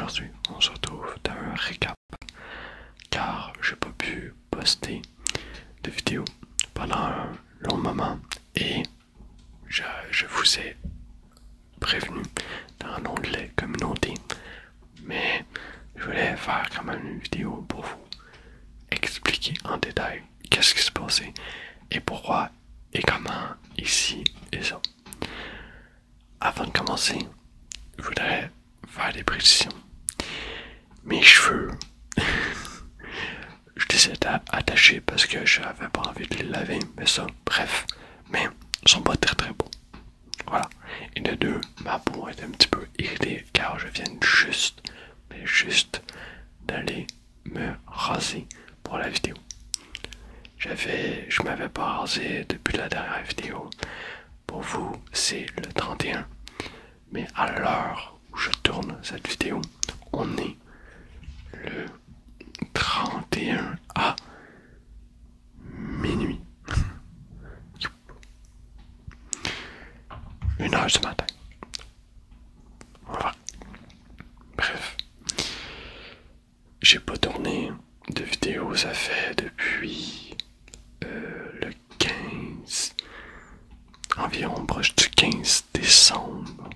Aujourd'hui, on se retrouve dans un récap car j'ai pas pu poster de vidéo pendant un long moment et je vous ai prévenu dans l'onglet communauté, mais je voulais faire quand même une vidéo pour vous expliquer en détail qu'est-ce qui s'est passé et pourquoi et comment ici et ça. Avant de commencer, je voudrais faire des précisions. Mes cheveux, je les ai attachés parce que je n'avais pas envie de les laver, mais ça, bref, mais ils sont pas très beaux. Voilà. Et de deux, ma peau est un petit peu irritée car je viens juste d'aller me raser pour la vidéo. Je m'avais pas rasé depuis la dernière vidéo. Pour vous, c'est le 31. Mais à l'heure où je tourne cette vidéo, on est le 31 à minuit. 1h du matin. Voilà. Bref. J'ai pas tourné de vidéo, ça fait depuis le 15, environ proche du 15 décembre.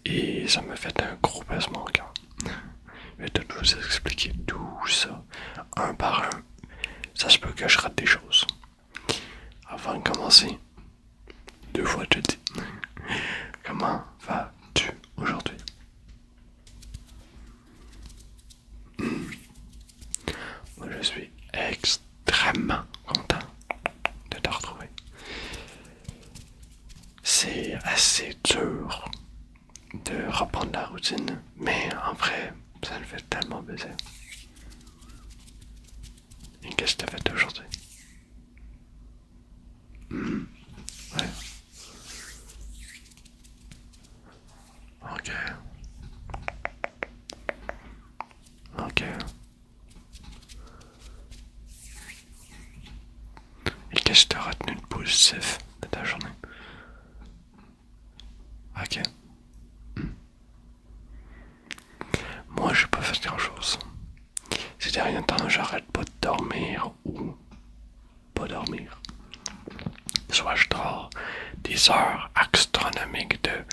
Et ça m'a fait un gros baissement au cœur. Je vais tout vous expliquer tout ça, un par un. Ça se peut que je rate des choses. Avant de commencer, 2 fois je te dis, comment vas-tu aujourd'hui? Moi je suis extrêmement content de te retrouver. C'est assez dur de reprendre la routine, mais en vrai, ça me fait tellement plaisir. Et qu'est-ce que tu as fait aujourd'hui? Ouais. Ok. Ok. Et qu'est-ce que tu as retenu de positif de ta journée? Ok. Moi, j'ai pas fait grand-chose. Ces derniers temps, j'arrête pas de dormir ou pas dormir. Soit je dors des heures astronomiques de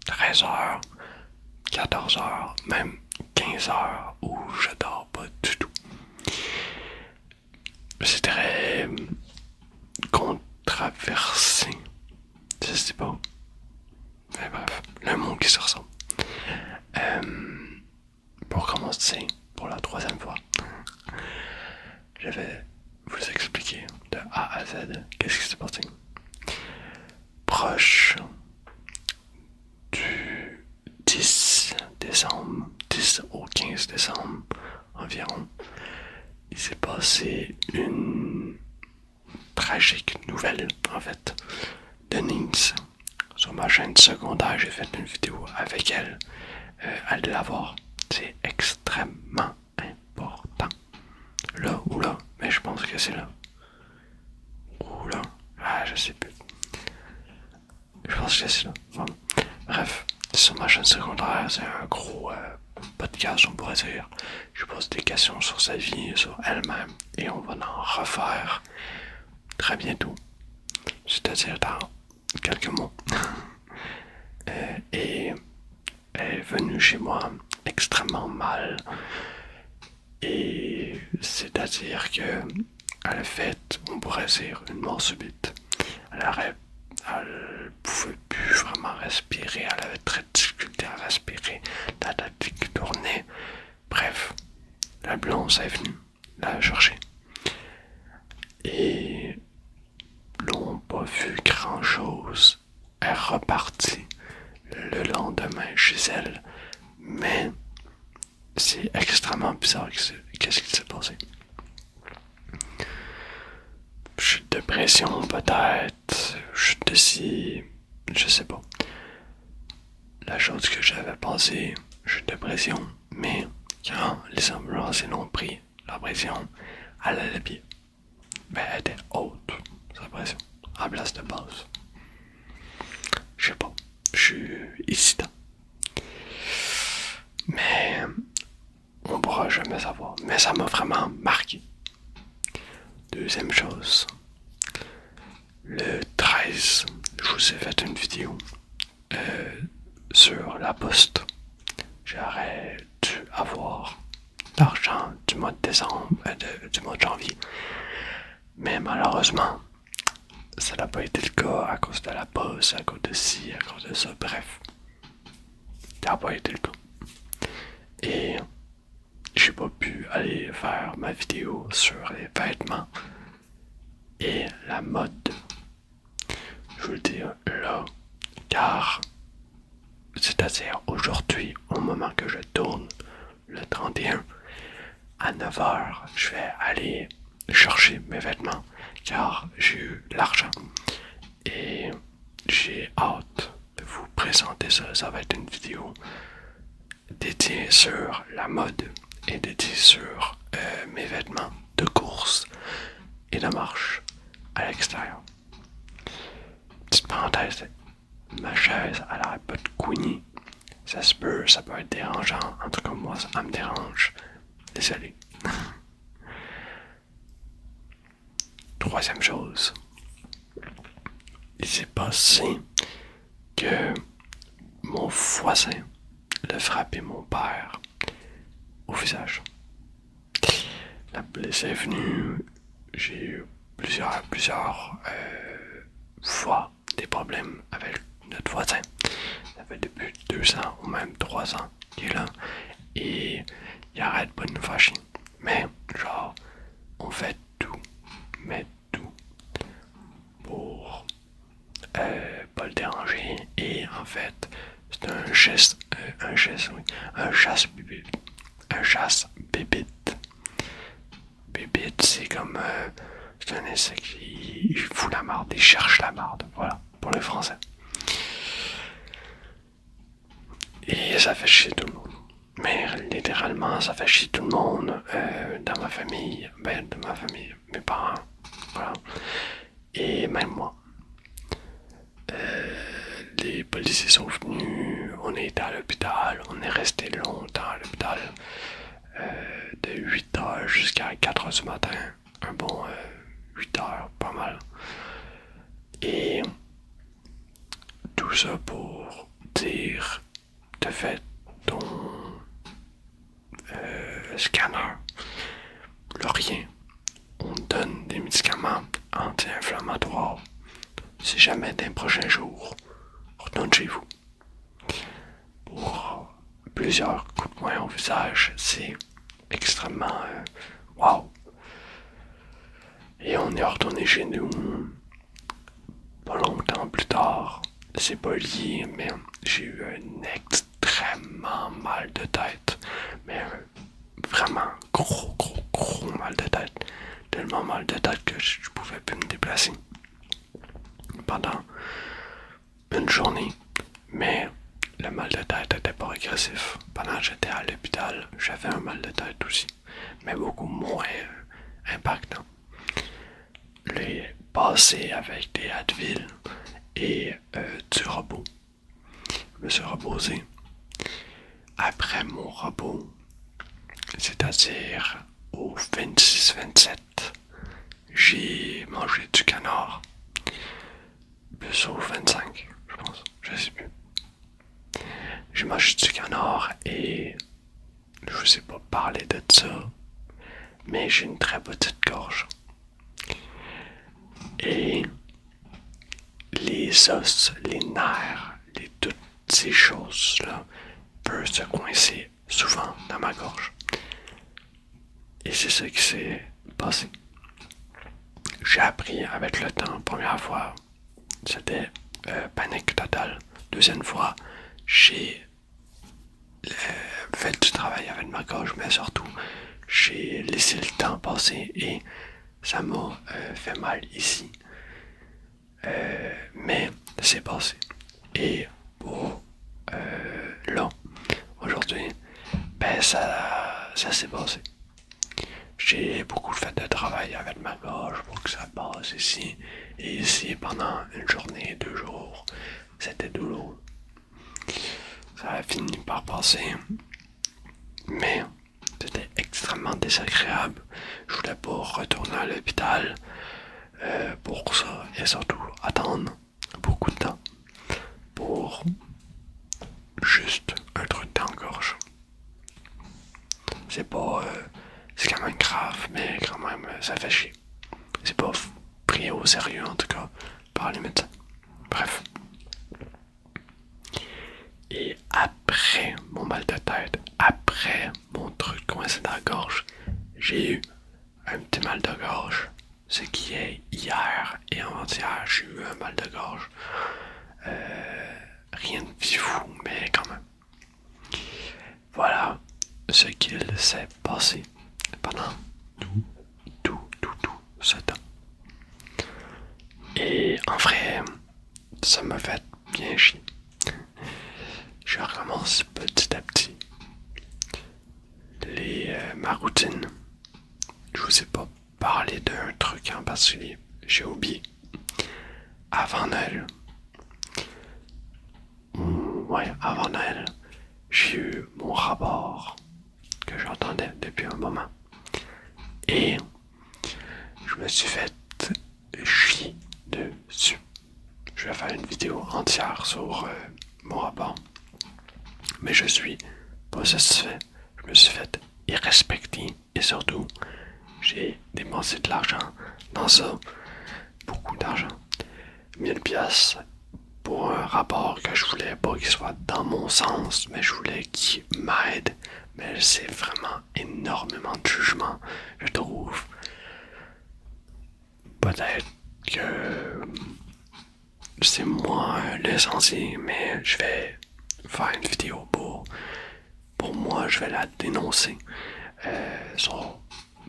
13 heures, 14 heures, même 15 heures où je dors pas du tout. C'est très controversé. Je sais pas. Mais bref, le mot qui se ressemble. Pour commencer, pour la 3e fois, je vais vous expliquer de A à Z qu'est-ce qui s'est passé. Proche du 10 décembre, 10 au 15 décembre environ, il s'est passé une tragique nouvelle, en fait, de Nice. Sur ma chaîne secondaire, j'ai fait une vidéo avec elle. Allez la voir, c'est extrêmement important. Là ou là, mais je pense que c'est là. Ou là, je sais plus. Je pense que c'est là. Bon. Bref, sur ma chaîne secondaire, c'est un gros podcast, on pourrait dire. Je pose des questions sur sa vie, sur elle-même, et on va en refaire très bientôt. C'est-à-dire dans quelques mois. Et elle est venue chez moi extrêmement mal. Et c'est-à-dire que elle a fait, on pourrait dire, une mort subite. Elle pouvait plus vraiment respirer, elle avait très de difficulté à respirer, la tête qui tournait. Bref, l'ambulance est venue la chercher. Et l'on n'a pas vu grand chose. Elle est repartie le lendemain chez elle, mais c'est extrêmement bizarre. Qu'est-ce qui s'est passé? Chute de pression peut-être, chute de si, je sais pas. La chose que j'avais pensé, chute de pression, mais quand les ambulances l'ont pris, la pression, elle allait bien. Ben elle était haute, sa pression, en place de base. Je sais pas, je suis hésitant. Mais ça m'a vraiment marqué. Deuxième chose, le 13, je vous ai fait une vidéo sur la poste. J'aurais dû avoir l'argent du mois de décembre, du mois de janvier. Mais malheureusement, ça n'a pas été le cas à cause de la poste, à cause de ci, à cause de ça, bref. Ça n'a pas été le cas. Et j'ai pas pu aller faire ma vidéo sur les vêtements et la mode. Je vous le dis là, car c'est-à-dire aujourd'hui, au moment que je tourne, le 31, à 9 h, je vais aller chercher mes vêtements car j'ai eu l'argent et j'ai hâte de vous présenter ça. Ça va être une vidéo dédiée sur la mode et dédiée sur mes vêtements de course et de marche à l'extérieur. Petite parenthèse, ma chaise elle arrête pas de couiner. Ça peut être dérangeant. En tout cas, moi, ça me dérange. Désolé. Troisième chose. Il s'est passé que mon voisin a frappé mon père au visage. La police est venue. J'ai eu plusieurs fois des problèmes avec notre voisin. Ça fait depuis 2 ans ou même 3 ans qu'il est là et il arrête pas de nous fâcher. Mais genre, on fait tout, mais tout pour pas le déranger et en fait c'est un chasse bébite. Bébite c'est comme c'est un insecte qui fout la marde, il cherche la marde, voilà, pour les français. Et ça fait chier tout le monde. Mais littéralement, ça fait chier tout le monde dans ma famille, mes parents, voilà. Et même moi. Les policiers sont venus, on est à l'hôpital, on est resté longtemps à l'hôpital, de 8 h jusqu'à 4 h du matin, un bon 8 h, pas mal. Et tout ça pour dire, de fait, ton scanner, le rien, on donne des médicaments anti-inflammatoires. Si jamais d'un prochain jour, retourne chez vous. Pour plusieurs coups de poing au visage, c'est extrêmement wow. Et on est retourné chez nous pas longtemps plus tard. C'est pas lié, mais j'ai eu un extrêmement mal de tête. Mais vraiment gros mal de tête. Tellement mal de tête que je pouvais plus me déplacer pendant une journée. Mais le mal de tête n'était pas agressif. Pendant que j'étais à l'hôpital, j'avais un mal de tête aussi, mais beaucoup moins impactant. Les passé avec des Advil et du robot. Je me suis reposé. Après mon robot, c'est-à-dire au 26-27, j'ai mangé du canard. Plus au 25, je pense, je sais plus. J'ai mangé du canard et je sais pas parler de ça, mais j'ai une très petite gorge. Et les os, les nerfs, toutes ces choses-là peuvent se coincer souvent dans ma gorge. Et c'est ça qui s'est passé. J'ai appris avec le temps, première fois, c'était panique totale. Deuxième fois, j'ai fait du travail avec ma gorge, mais surtout, j'ai laissé le temps passer et ça m'a fait mal ici. Mais c'est passé. Et pour là, aujourd'hui, ben ça s'est passé. J'ai beaucoup fait de travail avec ma gorge pour que ça passe ici. Et ici, pendant une journée, 2 jours, c'était douloureux. Ça a fini par passer. Mais c'était extrêmement désagréable. Je voulais pas retourner à l'hôpital pour ça et surtout attendre beaucoup de temps pour juste un truc dans la gorge. C'est pas. C'est quand même grave, mais quand même, ça fait chier. C'est pas pris au sérieux en tout cas par les médecins. Bref. Et après mon mal de tête, après mon truc coincé dans la gorge, j'ai eu un petit mal de gorge. Ce qui est hier et avant-hier, j'ai eu un mal de gorge. Rien de fou, mais quand même. Voilà ce qu'il s'est passé pendant tout ce temps. Et en vrai, ça m'a fait bien chier. Je recommence petit à petit ma routine. Je vous ai pas parlé d'un truc en particulier. J'ai oublié. Avant Noël. Ouais, avant Noël, j'ai eu mon rapport que j'entendais depuis un moment. Et je me suis fait chier dessus. Je vais faire une vidéo entière sur mon rapport. Mais je suis pas satisfait. Je me suis fait irrespecter et surtout, j'ai dépensé de l'argent dans ça. Beaucoup d'argent. 1000 pièces pour un rapport que je voulais pas qu'il soit dans mon sens, mais je voulais qu'il m'aide. Mais c'est vraiment énormément de jugement, je trouve. Peut-être que c'est moi l'essentiel, mais je vais faire une vidéo pour moi, je vais la dénoncer.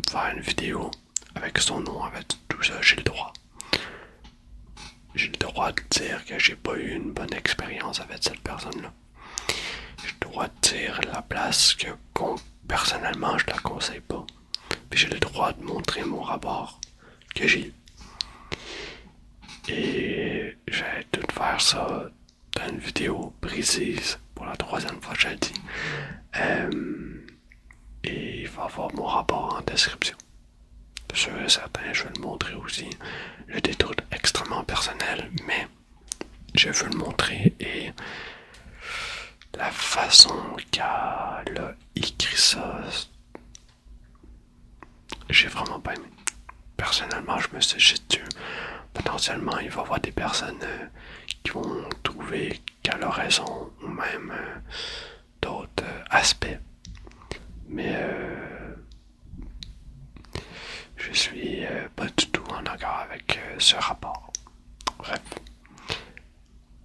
Faire une vidéo avec son nom, avec tout ça, j'ai le droit. J'ai le droit de dire que j'ai pas eu une bonne expérience avec cette personne-là. J'ai le droit de dire la place que personnellement je la conseille pas. Puis j'ai le droit de montrer mon rapport que j'ai eu. Et je vais tout faire ça dans une vidéo précise pour la 3e fois que je le dis. Et il va avoir mon rapport en description. Sûr et certain, je vais le montrer aussi. J'ai des trucs extrêmement personnels, mais je veux le montrer et la façon qu'elle a écrit ça, j'ai vraiment pas aimé. Personnellement, je me suis dit, potentiellement, il va y avoir des personnes qui vont trouver qu'elle a raison ou même d'autres aspects. Mais je suis pas du tout en accord avec ce rapport. Bref,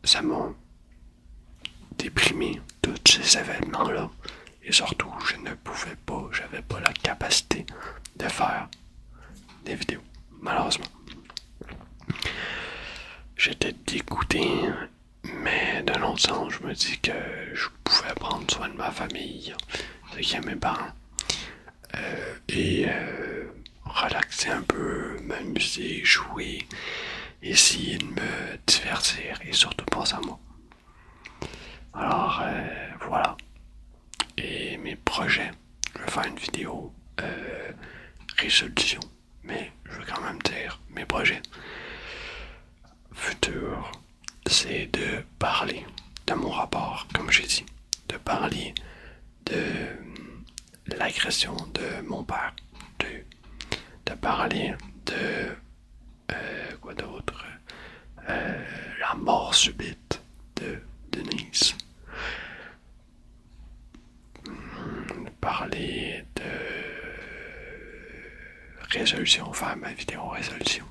ça m'a déprimé tous ces événements-là. Et surtout, je ne pouvais pas, j'avais pas la capacité de faire des vidéos, malheureusement. J'étais dégoûté, mais d'un autre sens, je me dis que je pouvais prendre soin de ma famille, ce qui est mes parents, et relaxer un peu, m'amuser, jouer, essayer de me divertir et surtout penser à moi. Alors voilà. Et mes projets, je vais faire une vidéo résolution, mais je veux quand même dire mes projets futurs, c'est de parler de mon rapport, comme j'ai dit, de parler de l'agression de mon père, de parler de quoi d'autre, la mort subite de Denise, parler de résolution, faire ma vidéo résolution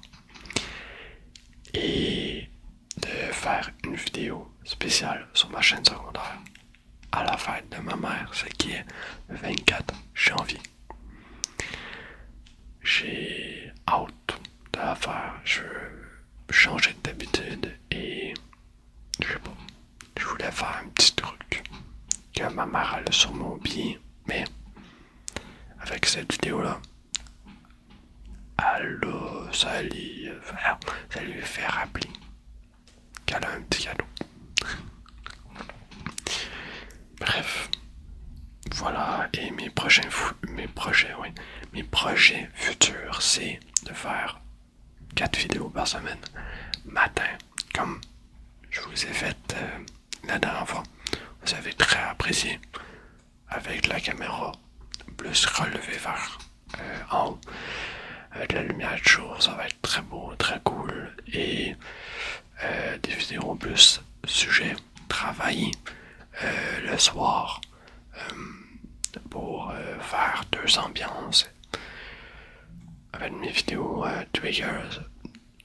et de faire une vidéo spéciale sur ma chaîne secondaire à la fête de ma mère, ce qui est le 24 janvier. J'ai hâte de la faire. Je veux changer d'habitude et je sais pas. Je voulais faire un petit truc que ma mère a sur mon billet, mais avec cette vidéo là, ça lui fait rappeler qu'elle a un petit cadeau. Bref, voilà, et mes projets futurs, c'est de faire 4 vidéos par semaine, matin, comme je vous ai fait la dernière fois. Vous avez très apprécié avec la caméra plus relevée vers en haut. Avec la lumière de jour, ça va être très beau, très cool. Et des vidéos plus sujet travailler le soir pour faire 2 ambiances. Avec mes vidéos triggers,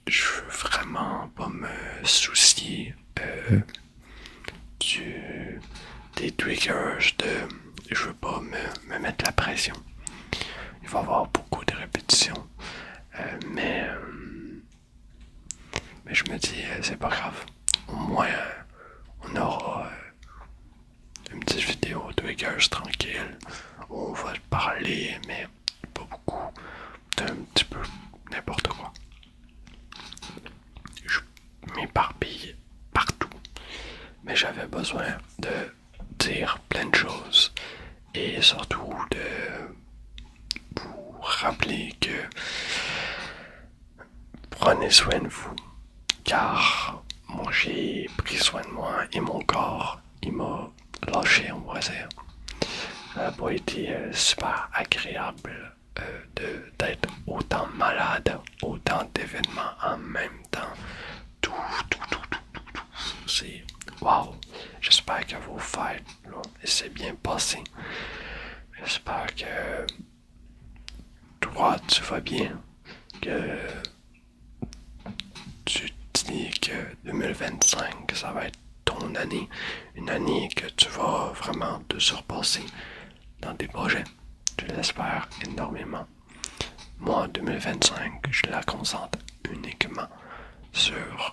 je veux vraiment pas me soucier des triggers, je veux pas me mettre la pression. Il va y avoir beaucoup de répétitions, mais je me dis c'est pas grave, au moins on aura une petite vidéo triggers tranquille où on va parler, mais pas beaucoup, d'un petit peu n'importe quoi. Je m'éparpille partout, mais j'avais besoin de dire plein de choses et surtout de vous rappeler que prenez soin de vous, car moi j'ai pris soin de moi et mon corps il m'a lâché, on va dire. Ça n'a pas été super agréable d'être autant malade, autant d'événements en même temps. Tout. C'est wow. J'espère que vos fêtes s'est bien passé. J'espère que toi tu vas bien, que tu dis que 2025 ça va être ton année, une année que tu vas vraiment te surpasser dans tes projets. Je l'espère énormément. Moi, 2025, je la concentre uniquement sur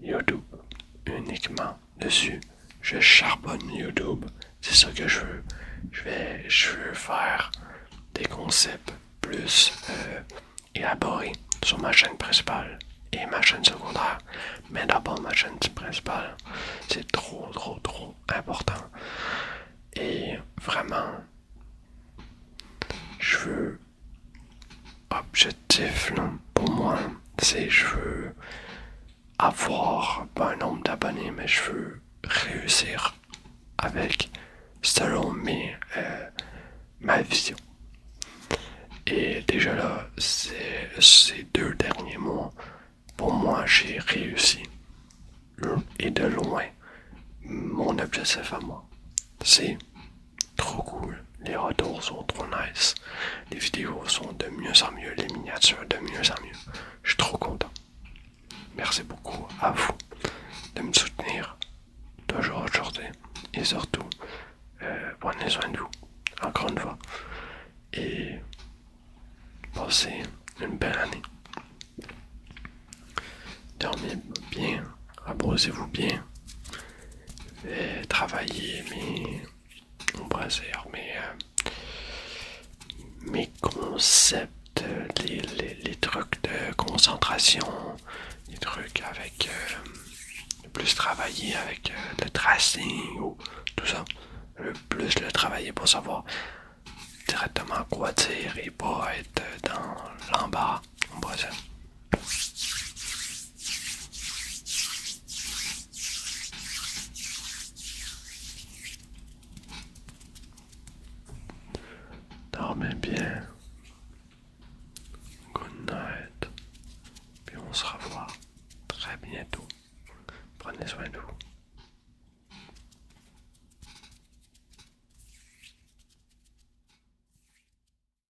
YouTube, uniquement dessus. Je charbonne YouTube, c'est ça que je veux. Je veux faire des concepts plus élaborés sur ma chaîne principale et ma chaîne secondaire. Mais d'abord ma chaîne principale, c'est trop important. Et vraiment, je veux objectif là, pour moi, c'est je veux avoir pas un nombre d'abonnés, mais je veux réussir avec selon ma vision. Et déjà là, ces 2 derniers mois, pour moi, j'ai réussi. Et de loin, mon objectif à moi. C'est trop cool. Les retours sont trop nice. Les vidéos sont de mieux en mieux. Les miniatures de mieux en mieux. Je suis trop content. Merci beaucoup à vous de me soutenir toujours aujourd'hui. Et surtout, prenez soin de vous. Encore une fois. Et passez une belle année. Dormez bien. Reposez-vous bien. Travaillez mes concepts, les trucs de concentration, les trucs avec plus travailler avec le tracing ou tout ça, plus le travailler pour savoir directement quoi dire et pas être dans l'embarras, on va dire. Dormez bien. Good night. Puis on se revoit très bientôt. Prenez soin de vous.